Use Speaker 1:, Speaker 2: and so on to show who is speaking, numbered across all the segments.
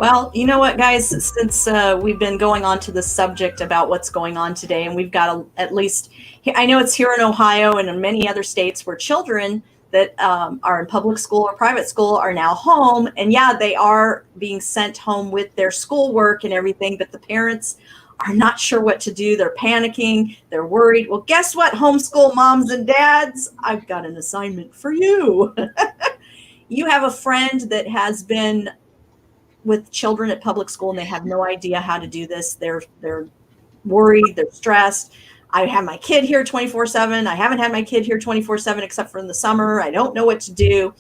Speaker 1: Well, you know what, guys, since we've been going on to the subject about what's going on today, and we've got at least, I know it's here in Ohio and in many other states where children that are in public school or private school are now home. And yeah, they are being sent home with their schoolwork and everything, but the parents are not sure what to do. They're panicking. They're worried. Well, guess what, homeschool moms and dads? I've got an assignment for you. You have a friend that has been with children at public school and they have no idea how to do this. They're worried, they're stressed. I have my kid here 24/7. I haven't had my kid here 24/7 except for in the summer. I don't know what to do.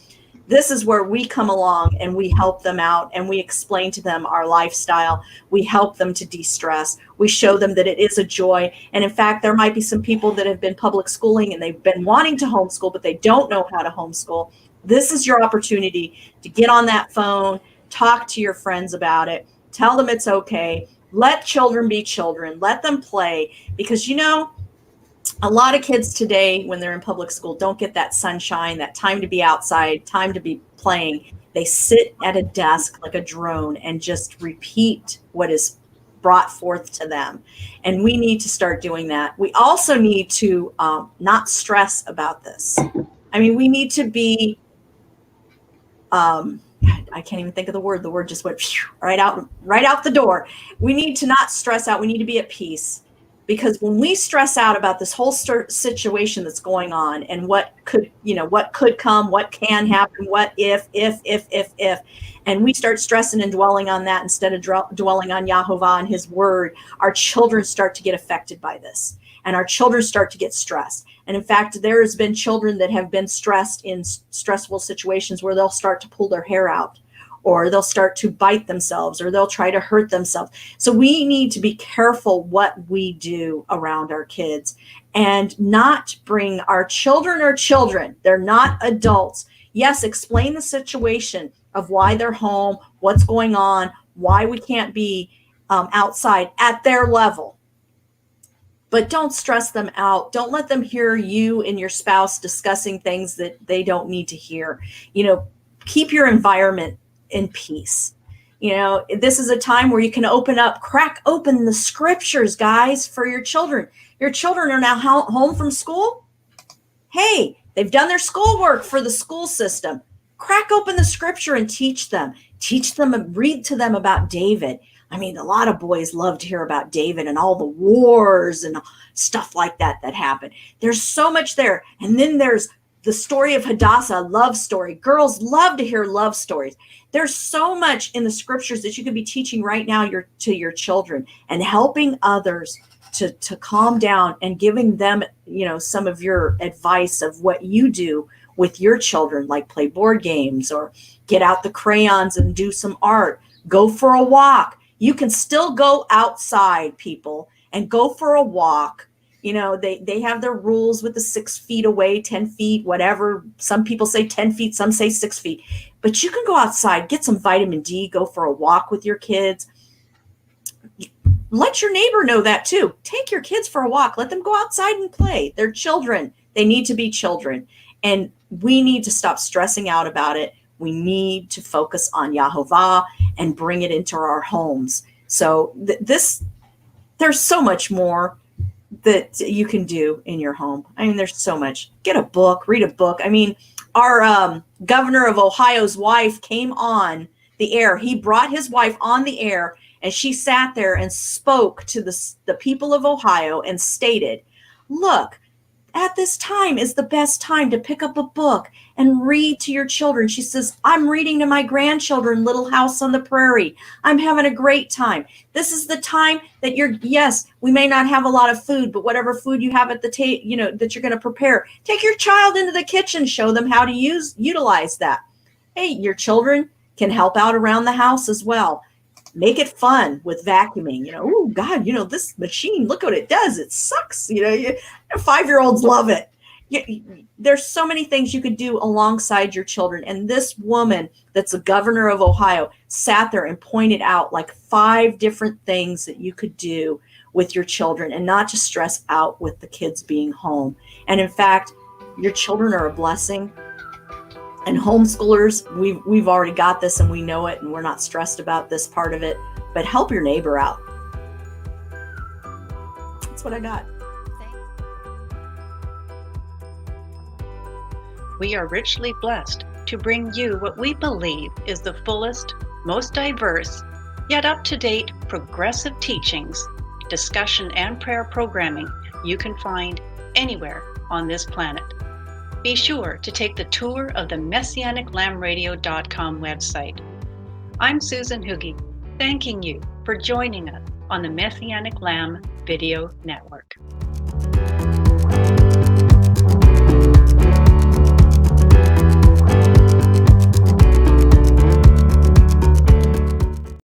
Speaker 1: This is where we come along and we help them out and we explain to them our lifestyle. We help them to de-stress. We show them that it is a joy. And in fact, there might be some people that have been public schooling and they've been wanting to homeschool, but they don't know how to homeschool. This is your opportunity to get on that phone, talk to your friends about it, tell them it's okay. Let children be children, let them play, because a lot of kids today when they're in public school don't get that sunshine, that time to be outside, time to be playing. They sit at a desk like a drone and just repeat what is brought forth to them. And we need to start doing that. We also need to not stress about this. I mean, we need to be I can't even think of the word. The word just went right out the door. We need to not stress out. We need to be at peace, because when we stress out about this whole situation that's going on and what could come, what can happen, what if, and we start stressing and dwelling on that instead of dwelling on Yahovah and his word, our children start to get affected by this. And our children start to get stressed. And in fact, there has been children that have been stressed in stressful situations where they'll start to pull their hair out, or they'll start to bite themselves, or they'll try to hurt themselves. So we need to be careful what we do around our kids and not bring our children are children. They're not adults. Yes, explain the situation of why they're home, what's going on, why we can't be outside at their level. But don't stress them out. Don't let them hear you and your spouse discussing things that they don't need to hear. Keep your environment in peace. This is a time where you can crack open the scriptures, guys, for your children. Your children are now home from school. Hey, they've done their schoolwork for the school system. Crack open the scripture and teach them. Read to them about David. I mean, a lot of boys love to hear about David and all the wars and stuff like that happened. There's so much there. And then there's the story of Hadassah, a love story. Girls love to hear love stories. There's so much in the scriptures that you could be teaching right now to your children and helping others to calm down and giving them, some of your advice of what you do with your children, like play board games or get out the crayons and do some art, go for a walk. You can still go outside, people, and go for a walk. They have their rules with the 6 feet away, 10 feet, whatever. Some people say 10 feet, some say 6 feet. But you can go outside, get some vitamin D, go for a walk with your kids. Let your neighbor know that too. Take your kids for a walk. Let them go outside and play. They're children. They need to be children. And we need to stop stressing out about it. We need to focus on Yahovah and bring it into our homes. So there's so much more that you can do in your home. I mean, there's so much. Get a book, read a book. I mean, our governor of Ohio's wife came on the air. He brought his wife on the air, and she sat there and spoke to the people of Ohio and stated, look, at this time is the best time to pick up a book and read to your children. She says, I'm reading to my grandchildren, Little House on the Prairie. I'm having a great time. This is the time that yes, we may not have a lot of food, but whatever food you have at the table, that you're going to prepare, take your child into the kitchen, show them how to utilize that. Hey, your children can help out around the house as well. Make it fun with vacuuming. Oh God, this machine, look what it does. It sucks. 5-year-olds love it. There's so many things you could do alongside your children. And this woman that's the governor of Ohio sat there and pointed out like 5 different things that you could do with your children and not to stress out with the kids being home. And in fact, your children are a blessing. And homeschoolers, we've already got this and we know it and we're not stressed about this part of it, but help your neighbor out. That's what I got.
Speaker 2: We are richly blessed to bring you what we believe is the fullest, most diverse, yet up-to-date progressive teachings, discussion, and prayer programming you can find anywhere on this planet. Be sure to take the tour of the MessianicLambRadio.com website. I'm Susan Hoogie, thanking you for joining us on the Messianic Lamb Video Network.